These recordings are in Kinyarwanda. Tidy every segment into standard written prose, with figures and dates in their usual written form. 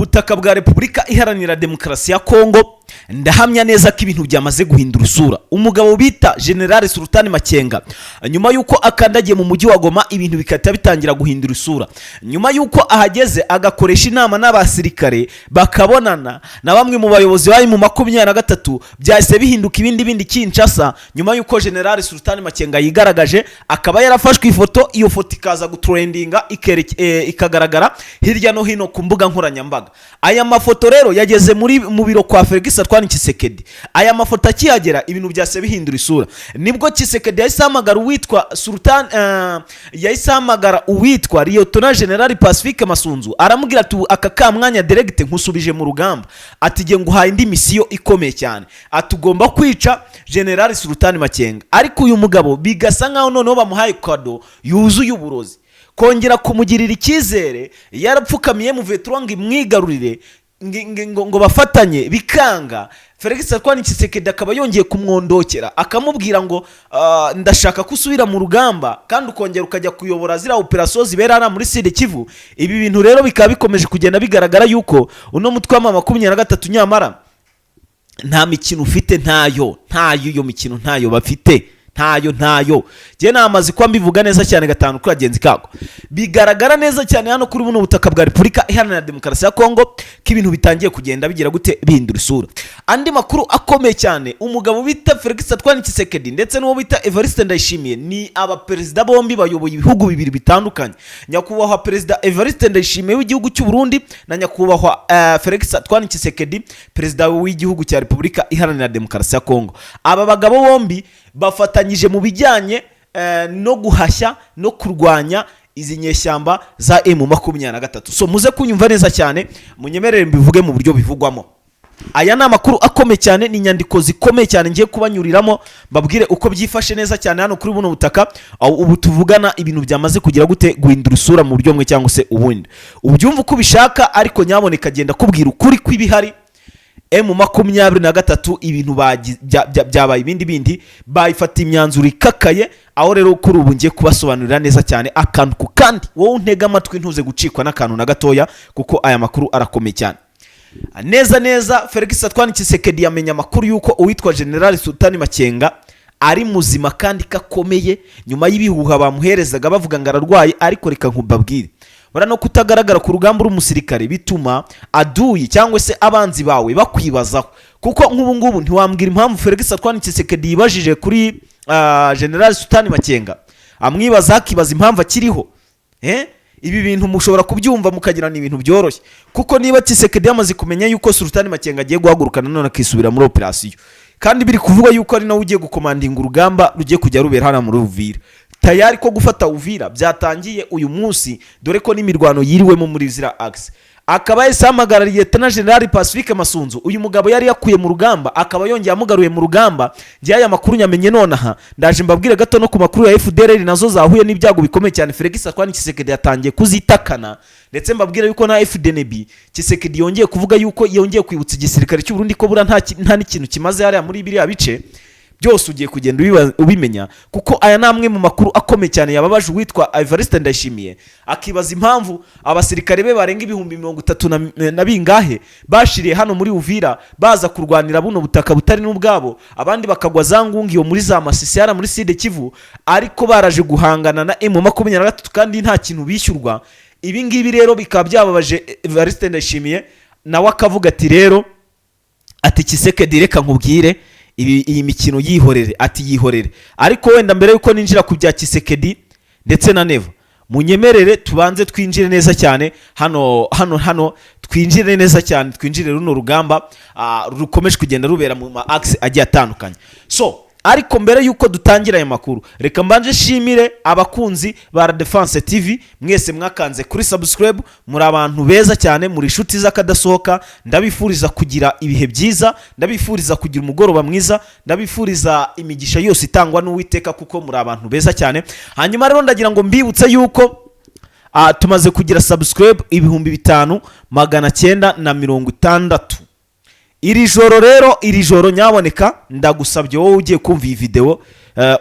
butaka bwa Repubulika Iharanira Demokarasi ya Kongo ndahamya neza ko ibintu byamaze guhindura isura. Umugabo bita General Sultan Makenga nyuma yuko akandagiye mu mujyi wa Goma ibintu bikata bitangira guhindura isura. Nyuma yuko ahageze agakoresha inama n'abasirikare bakabonana na bamwe mu bayobozi bari mu 23 byahise bihinduka ibindi Kinshasa. Nyuma yuko General Sultan Makenga yigaragaje akaba yarafashwe ifoto, iyo foto ikaza gutrendinga ikagaragara hirya no hino ku mbuga nkoranyambaga. Aya mafoto rero yageze mu biro kwa Felix Antoine Tshisekedi. Aya mafoto akihagera ibintu byase bihindura isura. Nibwo Tshisekedi yahisamagara uwitwa Sultan yahisamagara uwitwa Lieutenant General Pacifique Masunzu aramubwira ati aka kamwanya direct nkusubije mu rugamba, ati ge nguhaye indi misiyo ikomeye cyane, atugomba kwica General Sultan Makenga. Ariko uyu mugabo bigasa nkaho noneho bamuhaye kado yuzuye uburozi, kongera kumugirira icyizere yarapfukamiye mu vetro ngo imwigarurire ngo bafatanye bikanga. Felix Antoine Tshisekedi akaba yongeye kumwondokera akamubwira ngo ndashaka kusubira mu rugamba kandi ukongera ukajya kuyobora zira operation zibera muri Sud Kivu. Ibi bintu rero bikaba bikomeje kugenda bigaragara yuko uno mutwe wa 23 nyamara nta mikino ufite, ntayo iyo mikino ntayo bafite, ntayo je namaze kwa mbivuga neza cyane gatanu kuri agenzi kako. Bigaragara neza cyane hano kuri buno butaka bwa Repubulika Iharanira Demokarasi ya Kongo k'ibintu bitangiye kugenda bigira gute bihindura isura. Andi makuru akomeye cyane, umugabo bita Felix Antoine Tshisekedi ndetse n'uwo bita Evariste Ndayishimiye ni aba perezida bombi bayoboye ibihugu bibiri bitandukanye. Nyakubahwa perezida Evariste Ndayishimiye w'igihugu cy'u Burundi na nyakubahwa Felix Antoine Tshisekedi perezida w'igihugu cya Repubulika Iharanira Demokarasi ya Kongo. Aba bagabo bombi bafatanyije mu bijyanye no guhashya no kurwanya izi nyeshyamba za M23. So muze kunyumva neza cyane, munyemerere mbivuge mu buryo bivugwamo. Aya na makuru akomeye cyane, ni nyandiko zikomeye cyane ngiye kubanyuriramo babwire uko byifashe neza cyane hano kuri buno butaka. Ubu tuvugana ibintu byamaze kugira gute guhindura isura mu buryo mwe cyangwa se ubundi. Ubyumva uko bishaka ariko nyaboneka genda kubwira ukuri kw'ibihari. M23 ibintu byabaye ibindi bayifata imyanzuro ikakaye. Aho rero kuri ubu ngiye kubasobanurira neza cyane akantu ku kandi, wowe untega amatwi ntuze gucikwa n'akantu na gatoya kuko aya makuru arakomeye cyane. Neza Felix Antoine Tshisekedi yamenya amakuru yuko uwitwa General Sultan Makenga ari muzima kandi kakomeye nyuma y'ibihuha bamuherezaga bavuga ngo ararwaye. Ariko reka nkubabwire, no kutagaragara ku rugamba umusirikare bituma aduyi cyangwa se abanzi bawe bakwibazaho, kuko nk'ubu ngubu ntiwambwira impamvu Felix Antoine Tshisekedi yibajije kuri General Sultan Makenga, amwibaza akibaza impamvu akiriho. Ibi bintu mushobora kubyumva mukagira ni ibintu byoroshye, kuko niba Tshisekedi yamaze kumenya yuko Sultan Makenga agiye guhagurukana none akisubira muri operation, kandi biri kuvuga yuko ari nawe ugiye gukomandinga urugamba rugiye kujya rubera hano muri Uvira. Tayari ko gufata Uvira byatangiye uyu munsi, dore ko n'imirwano yiriwemo muri zira axe. Akaba yasamagara Lieutenant General Pacifique Masunzu, uyu mugabo yari yakuye mu rugamba akaba yongeye amugaruye mu rugamba. Ngiye aya makuru nyamenye nonaha, ndaje mbabwire gato no ku makuru ya FDLR nazo zahuye n'ibyago bikomeye cyane. Felix Antoine Tshisekedi yatangiye kuzitakana, ndetse mbabwire yuko na FDNB Tshisekedi yongeye kuvuga yuko yongeye kwibutsa igisirikare cy'u Burundi ko bura nta n'ikintu kimaze hariya muri biriya bice. Byose ugiye kugenda ubimenya, kuko aya namwe mu makuru akomeye cyane yababaje uwitwa Evariste Ndayishimiye akibaza impamvu abasirikare be barenga ibihumbi 30 na bingahe bashiriye hano muri Uvira baza kurwanira buno butaka butari n'ubwabo, abandi bakagwa zangungiyo muri za Masisi yara muri Sud Kivu, ariko baraje guhangana na M23 kandi nta kintu bishyurwa. Ibi ngibi rero bikaba byababaje Evariste Ndayishimiye, nawe akavuga ati rero ati Tshisekedi reka nkubwire iyi mikino yihorere, ati yihorere. Ariko wenda mbere yuko ninjira ku bya Tshisekedi ndetse na Neva, munyemerere tubanze twinjire neza cyane hano twinjire neza cyane, twinjire runo rugamba rukomeje kugenda rubera mu axe agiye atandukanye. So ariko mbere yuko dutangira aya makuru, reka mbanje shimire abakunzi ba Defense TV mwese mwakanze kuri subscribe, muri abantu beza cyane, muri inshuti z'akadasohoka. Ndabifuriza kugira ibihe byiza, ndabifuriza kugira umugoroba mwiza, ndabifuriza imigisha yose itangwa n'Uwiteka kuko muri abantu beza cyane. Hanyuma rero ndagira ngo mbibutse yuko tumaze kugira subscribe 5960. iri joro nyaboneka ndagusabye wowe ugiye kumva iyi video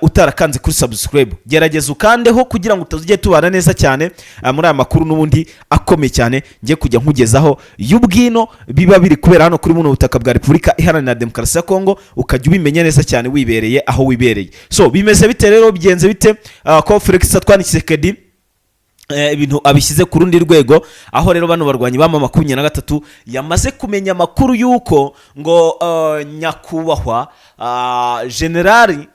utarakanze kuri subscribe, gerageza ukandeho kugira ngo utazujye tubana neza cyane muri aya makuru n'ubundi akomeye cyane ngiye kujya nkugezaho y'ubwino biba biri kubera hano kuri buno butaka bwa Repubulika Iharanira Demokarasi ya Kongo, ukajya ubimenya neza cyane wibereye aho wibereye. So bimeze bite rero, bigenze bite ko Felix Antoine Tshisekedi ibintu abishyize ku rundi rwego, aho rero bano barwanyi ba M23 yamaze kumenya amakuru yuko ngo nyakubahwa generali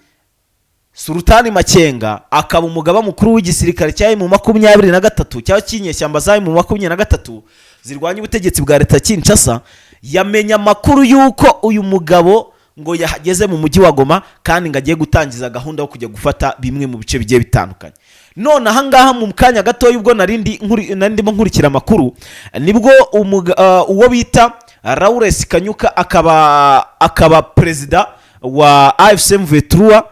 Sultani Makenga akaba umugaba mukuru w'igisirikare cya M23 cyangwa cy'inyeshyamba za M23 zirwanya ubutegetsi bwa leta Kinshasa, yamenya amakuru yuko uyu mugabo ngo yahageze mu mujyi wa Goma kandi ngagiye gutangiza gahunda yo kujya gufata bimwe mu bice bigiye bitandukanye. None ahangaha mu kanya gato y'ubwo narindimo nkurikira amakuru, nibwo uwo bita Lawrence Kanyuka akaba perezida wa AFC M23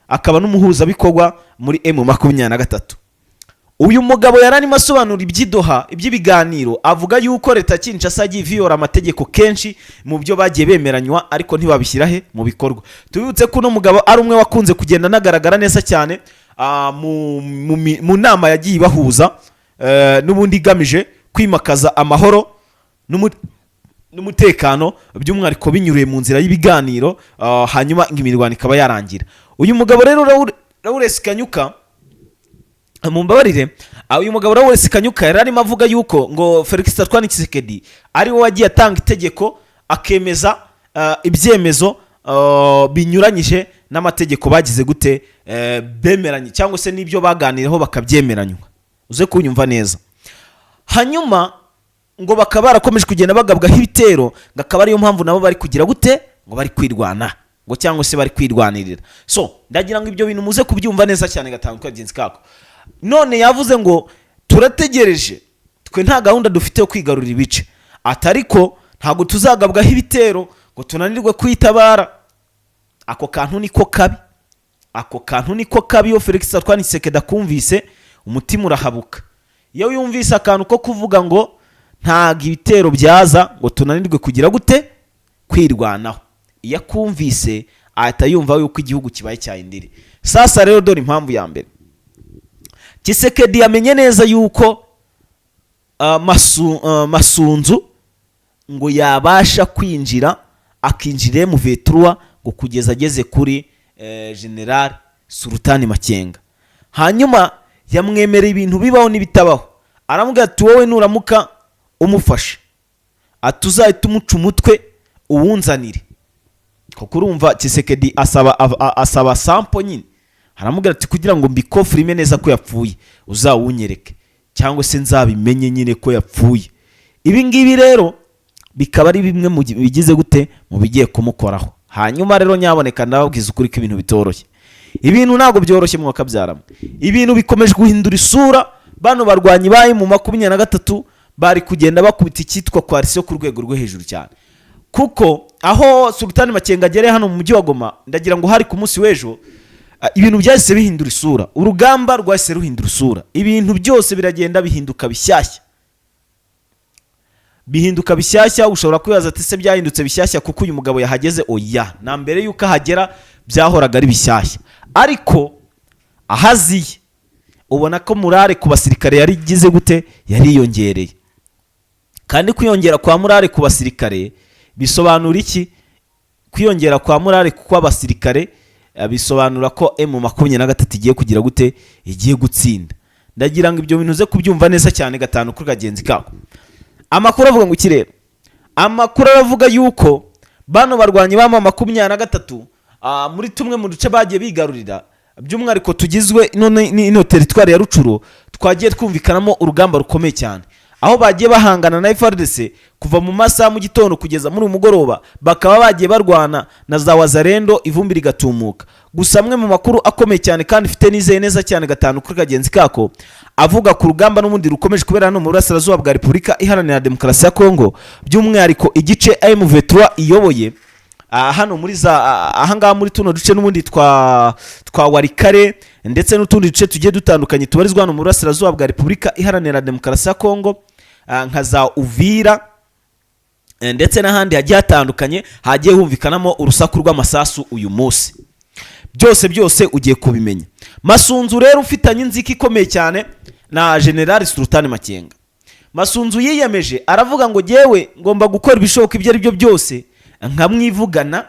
akaba n'umuhuza bikorwa muri M23. Uyu mugabo yaranima asobanura ibyidoha iby'ibiganiro, avuga yuko leta Kinshasa yagiye viyora amategeko kenshi mu byo bagiye bemeranywa ariko ntibabishyira he mu bikorwa. Tubibutse ko uno mugabo ari umwe wakunze kugenda nagaragara neza cyane mu nama yagiye bahuza n'ubundi igamije kwimakaza amahoro n'umutekano, by'umwihariko binyuriye mu nzira y'ibiganiro, hanyuma imirwano ikaba yarangira. Uyu mugabo rero Lawrence Kanyuka, mumbabarire, uyu mugabo Lawrence Kanyuka yararimo avuga yuko ngo Felix Antoine Tshisekedi ari we wagiye atanga itegeko akemeza ibyemezo binyuranyije n'amategeko bagize gute bemeranye cyangwa se n'ibyo baganiraho bakabyemeranywa. Uze kunyumva neza. Hanyuma ngo bakaba barakomeje kugenda bagabwaho ibitero, ngakaba ariyo mpamvu nabo bari kugira gute ngo bari kwirwana ngo cyangwa se bari kwirwanirira. So ndagira ngo ibyo bintu muze kubyumva neza cyane gatandukanye kagenzi kako. None yavuze ngo turategereje, twe nta gahunda dufite yo kwigarurira ibice, atariko ntago tuzagabwaho ibitero ngo tunanirwe kwitabara. Ako kantu niko kabi yo Felix Antoine Tshisekedi akumvise umutima urahabuka. Iyo yumvise akantu ko kuvuga ngo ntago ibitero byaza ngo tunanirwe kugira gute kwirwanaho, iyo akumvise ahita yumva yuko igihugu kibaye cyahindire. Sasa rero dore impamvu ya mbere, Tshisekedi yamenye neza yuko Masunzu ngo yabasha kwinjira akinjire mu V3 ngo kugeza ageze kuri General Sultani Makenga. Hanyuma yamwemerera ibintu bibaho n'ibitabaho, aramubwira ati wowe nuramuka umufashe atuzahita umuca umutwe uwunzanire. Kuko urumva Tshisekedi asaba sample nyine, aramubwira ati kugira ngo mbikofrime neza ko yapfuye uzawunyereke cyangwa se nzabimenye nyine ko yapfuye. Ibi ngibi rero bikaba ari bimwe mu bigize gute mu bigiye kumukoraho. Hanyuma rero nyaboneka ndababwiza ukuri ko ibintu bitoroshye, ibintu ntago byoroshye mwaka byaramo, ibintu bikomeje guhindura isura. Bano barwanyi bayi mu 23 bari kugenda bakubita icyitwa coalition ku rwego rwo hejuru cyane, kuko aho Sultani Makenga agere hano mu mujyi wa Goma, ndagira ngo hari ku munsi w'ejo ibintu byahise bihindura isura, urugamba rwahise ruhindura isura, ibintu byose biragenda bihinduka bishyashya. Ushobora kwibaza ati se byahindutse bishyashya kuko uyu mugabo yahageze? Oya, na mbere yuko ahagera byahoraga ari bishyashya, ariko ahaziye ubona ko morale ku basirikare yari igize gute, yariyongereye. Kandi kwiyongera kwa morale ku basirikare bisobanura iki? Kwiyongera kwa morale kwa basirikare bisobanura ko M23 igiye kugira gute, igiye gutsinda. Ndagira ngo ibyo bintu uze kubyumva neza cyane gatanu kuri kagenzi kako. Amakuru avuga ngo kirero, amakuru aravuga yuko bano barwanyi ba M23 muri tumwe mu duce bagiye bigarurira, by'umwihariko tugizwe ino teritwari ya Rucuro, twagiye twumvikanamo urugamba rukomeye cyane, aho bagiye bahangana na FARDC kuva mu masaha mu gitondo kugeza muri umugoroba, bakaba bagiye barwana na za Wazalendo, ivumbi rigatumuka. Gusa amwe mu makuru akomeye cyane kandi ifite nizeye neza cyane gatanu kuri kagenzi kako, avuga ku rugamba n'umundi rukomeje kubera hano mu burasirazuba bwa Repubulika Iharanira Demokarasi ya Kongo, by'umwihariko igice M23 iyoboye hano muri ahangaha muri tuno duce n'ubundi twa Warikare ndetse n'utundi duce tugiye dutandukanye tubarizwa hano mu burasirazuba bwa Repubulika Iharanira Demokarasi ya Kongo, nka za Uvira ndetse n'ahandi hagiye hatandukanye hagiye humvikanamo urusaku rw'amasasu uyu munsi. byose ugiye kubimenya. Masunzu rero ufitanye inzika ikomeye cyane na General Sultan Makenga. Masunzu yiyemeje aravuga ngo jewe ngomba gukora ibishoboka ibyo ari byo byose nkamwivugana,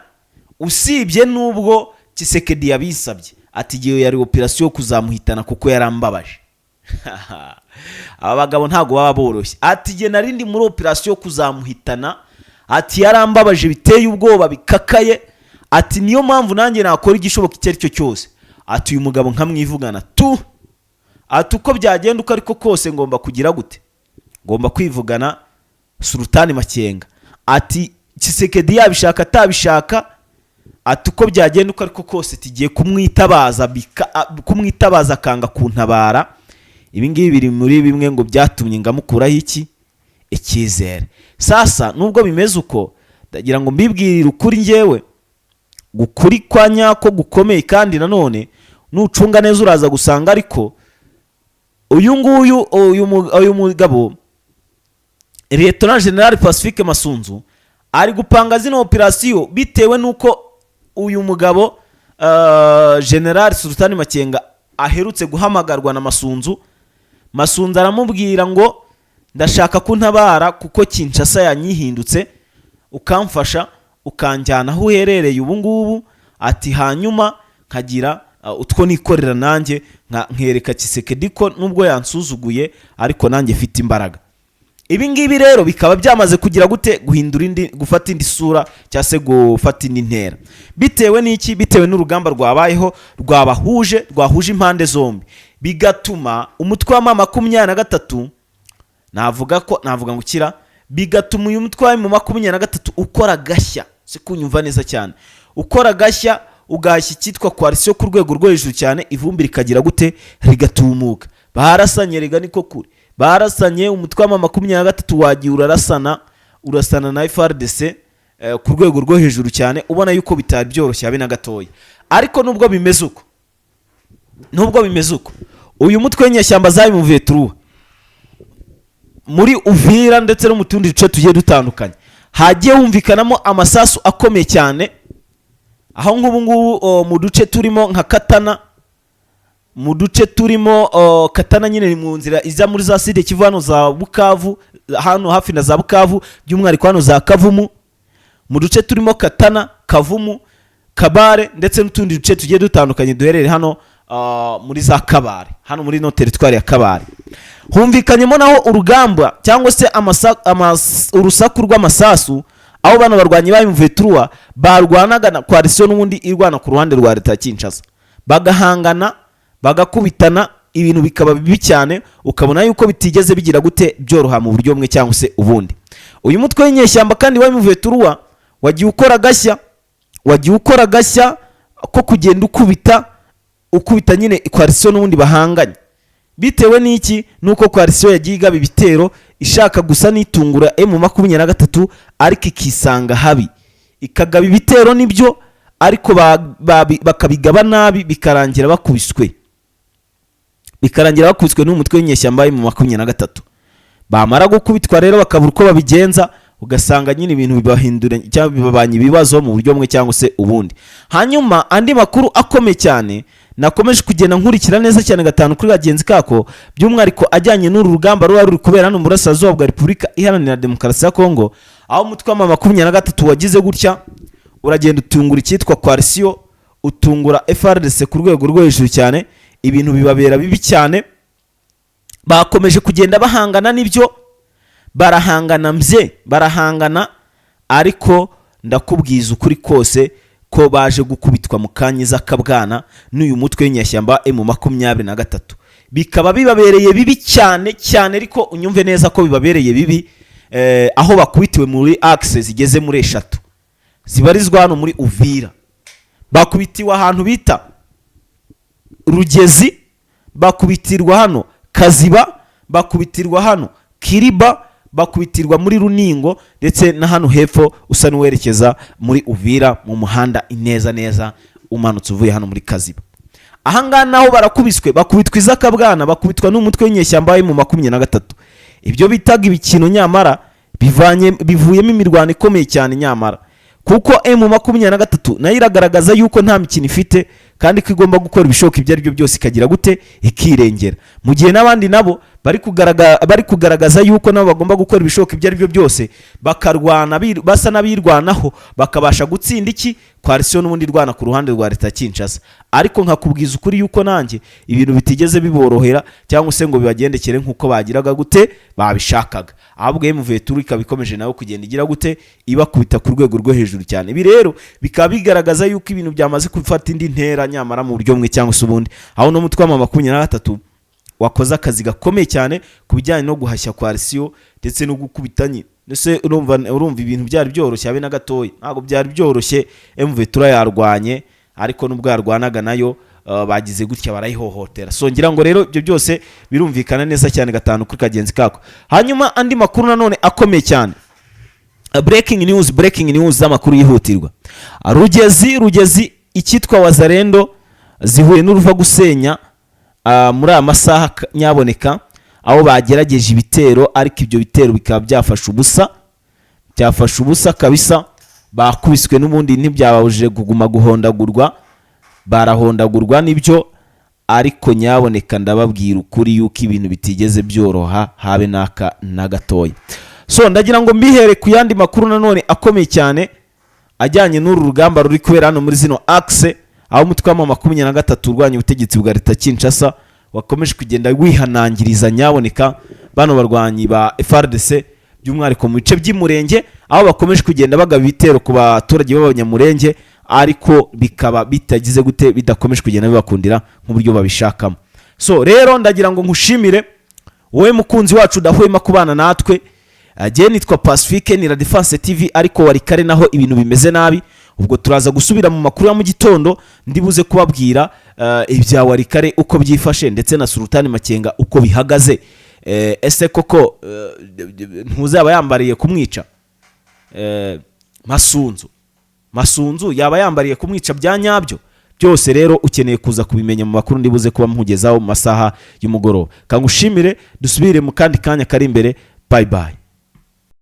usibye nubwo Tshisekedi yabisabye ati giye yari operation kuzamuhitana kuko yarambabaje. Aba bagabo ntago baba boroshye, ati je narindi muri operation kuzamuhitana, ati yarambabaje biteye ubwoba bikakaye, ati niyo mpamvu nanjye nakora igishoboka icyo ari cyo cyose, ati uyu mugabo nkamwivugana tu, ati uko byagenda uko ariko kose ngomba kugira gute, ngomba kwivugana Sultan Makenga, ati Tshisekedi yabishaka atabishaka, ati uko byagenda uko ariko kose tigiye kumwitabaza kanga kuntabara. Ibi ngibi biri muri bimwe ngo byatumye ngamukuraho icyizere. Sasa nubwo bimeze uko, ndagira ngo mbibwirire ukuri njyewe, gukuri kwa nyako gukomeye, kandi nanone nucunga neza uraza gusanga ariko uyu mugabo Lieutenant General Pacifique Masunzu ari gupanga zino operation bitewe nuko uyu mugabo General Sultan Makenga aherutse guhamagarwa na Masunzu aramubwira ngo ndashaka kuntabara kuko Kinshasa yanyihindutse, ukamfasha ukanjyana aho uherereye ubu ngubu, ati hanyuma nkagira utwo nikorera nanjye nkereka Tshisekedi ko nubwo yansuzuguye ariko nanjye mfite imbaraga. Ibi ngibi rero bikaba byamaze kugira gute guhindura gufata indi sura cyangwa se gufata indi ntera, bitewe n'iki, bitewe n'urugamba rwabayeho rwahuje impande zombi, bigatuma umutwe wa M23 navuga ngo kira, bigatuma uyu mutwe wa M23 ukora gashya, se kunyumva neza cyane, ukora gashya ugashya cyitwa coalition ku rwego rwo hejuru cyane, ivumbi rikagira gute rigatumuka. Barasanye rega niko kuri, barasanye umutwe wa M23 wagiye urasana na FARDC ku rwego rwo hejuru cyane, ubona yuko bitari byoroshye habe na gatoya. Ariko nubwo bimeze uko uyu mutwe w'inyeshyamba za M23 muri Uvira ndetse no mu tundi duce tugiye dutandukanye hagiye humvikanamo amasasu akomeye cyane, aho ngubu mu duce turimo nka Katana, mu duce turimo Katana nyine ni mu nzira iza muri za Sud Kivu hano za Bukavu, hano hafi na za Bukavu, by'umwihariko hano za Kavumu, mu duce turimo Katana, Kavumu, Kabare ndetse n'utundi duce tugiye dutandukanye duherereye hano muri za Kabare, hano muri no territoire ya Kabare. Humvikanyemo naho urugamba cyangwa se urusaku rw'amasasu, aho bana barwanyi ba M23 barwanaga na coalition n'ubundi irwana ku ruhande rwa leta ya Kinshasa, bagahangana bagakubitana, ibintu bikaba bibi cyane, ukabona yuko bitigeze bigira gute byoroha mu buryo bumwe cyangwa se ubundi. Uyu mutwe w'inyeshyamba kandi wa M23 wagiye ukora gashya ko kugenda ukubita nyine coalition n'ubundi bahanganye, bitewe n'iki, nuko coalition yagiye igaba ibitero ishaka gusa nitungura M23 ariko ikisanga habi, ikagaba ibitero nibyo ariko bakabigaba nabi, bikarangira bakubiswe n'umutwe w'inyeshyamba M23. Bamara gukubitwa rero bakabura uko babigenza, ugasanga nyine ibintu bibahindura cyangwa bibabanye ibibazo mu buryo bumwe cyangwa se ubundi. Hanyuma andi makuru akomeye cyane nakomeje kugenda nkurikira neza cyane gatanu kuri bagenzi kako, by'umwihariko ajyanye n'uru rugamba ruri kubera hano mu burasirazuba bwa Repubulika Iharanira Demokarasi ya Kongo, aho umutwe wa M23 wagize gutya uragenda utungura icyitwa coalition, utungura FARDC ku rwego rwo hejuru cyane, ibintu bibabera bibi cyane, bakomeje kugenda bahangana n'ibyo barahangana, ariko ndakubwiza ukuri kose ko baje gukubitwa mu kanyiza kabwana n'uyu mutwe w'inyeshyamba M23, bikaba bibabereye bibi cyane, ariko unyumve neza ko bibabereye bibi, aho bakubitiwe muri axe zigeze muri 3 zibarizwa hano muri Uvira. Bakubitiwe ahantu bita Rugezi, bakubitirwa hano Kaziba, bakubitirwa hano Kiriba, bakubitirwa muri Runingo ndetse na hano hepfo usa n'uwerekeza muri Uvira mu muhanda neza umanutse uvuye hano muri Kaziba. Ahangana naho bakubitwa izakabwana, bakubitwa n'umutwe w'inyeshyamba M23. Ibyo bitaga ibikino nyamara bivuyemo imirwano ikomeye cyane nyamara, kuko M23 nayo iragaragaza yuko nta mikino ifite kandi ko igomba gukora ibishoboka ibyo ari byo byose ikagira gute ikirengera, mu gihe n'abandi nabo bari kugaragaza yuko nabo bagomba gukora ibishoboka ibyo ari byo byose bakarwana basa n'abirwanaho bakabasha gutsinda iki coalition n'ubundi rwana ku ruhande rwa leta Kinshasa. Ariko nkakubwiza ukuri yuko nanjye ibintu bitigeze biborohera cyangwa se ngo bibagendekere nkuko bagiraga gute babishakaga, ahubwo M23 ikabikomeje nawe kugenda igira gute ibakubita ku rwego rwo hejuru cyane. Ibi rero bikaba bigaragaza yuko ibintu byamaze gufata indi ntera nyamara mu buryo bumwe cyangwa se ubundi, aho no mutwa mu 23 wakoze akazi gakomeye cyane ku bijyanye no guhashya coalition ndetse no gukubitanye. Nese urumva ibintu byari byoroshye habe na gatoya, ntago byari byoroshye. M23 yarwanye, ariko nubwo yarwanaga nayo bagize gutya barayihohotera. So ngira ngo rero ibyo byose birumvikana neza cyane gatanu kuri kagenzi kako. Hanyuma andi makuru nanone akomeye cyane, breaking news z'amakuru yihutirwa. Rugezi icyitwa Wazalendo zihuye n'uruva gusenya muri aya masaha nyaboneka, aho bagerageje ibitero ariko ibyo bitero bikaba byafashe ubusa kabisa. Bakubiswe n'ubundi ntibyababujije kuguma guhondagurwa, barahondagurwa nibyo, ariko nyaboneka ndababwira ukuri yuko ibintu bitigeze byoroha habe na gatoya. So ndagira ngo mbihere ku yandi makuru nanone akomeye cyane ajyanye n'uru rugamba ruri kubera hano muri zino axe, aho umutwe wa 23 urwanya ubutegetsi bwa leta Kinshasa wakomeje kugenda wihanangiriza nyaboneka bano barwanyi ba FARDC by'umwariko mu bice by'imurenge, aho bakomeje kugenda bagaba ibitero ku baturage b'abanyamurenge, ariko bikaba bitagize gute bidakomeje kugenda bibakundira nk'uburyo babishakamo. So rero ndagira ngo nkushimire wowe mukunzi wacu udahwema kubana natwe. Je nitwa Pacifique ni La Defense TV, ariko wari kare naho ibintu bimeze nabi. Ubwo turaza gusubira mu makuru ya mu gitondo ndibuze kubabwira ibya wari kare uko byifashe ndetse na Sultani Makenga uko bihagaze. Ese koko ntuzaba yambariye kumwica Masunzu yaba yambariye kumwica bya nyabyo byose. Rero ukeneye kuza kubimenya mu makuru ndibuze kuba muhugezaho mu masaha y'umugoroba. Kangushimire, dusubire mu kandi kanya kari imbere. Bye bye.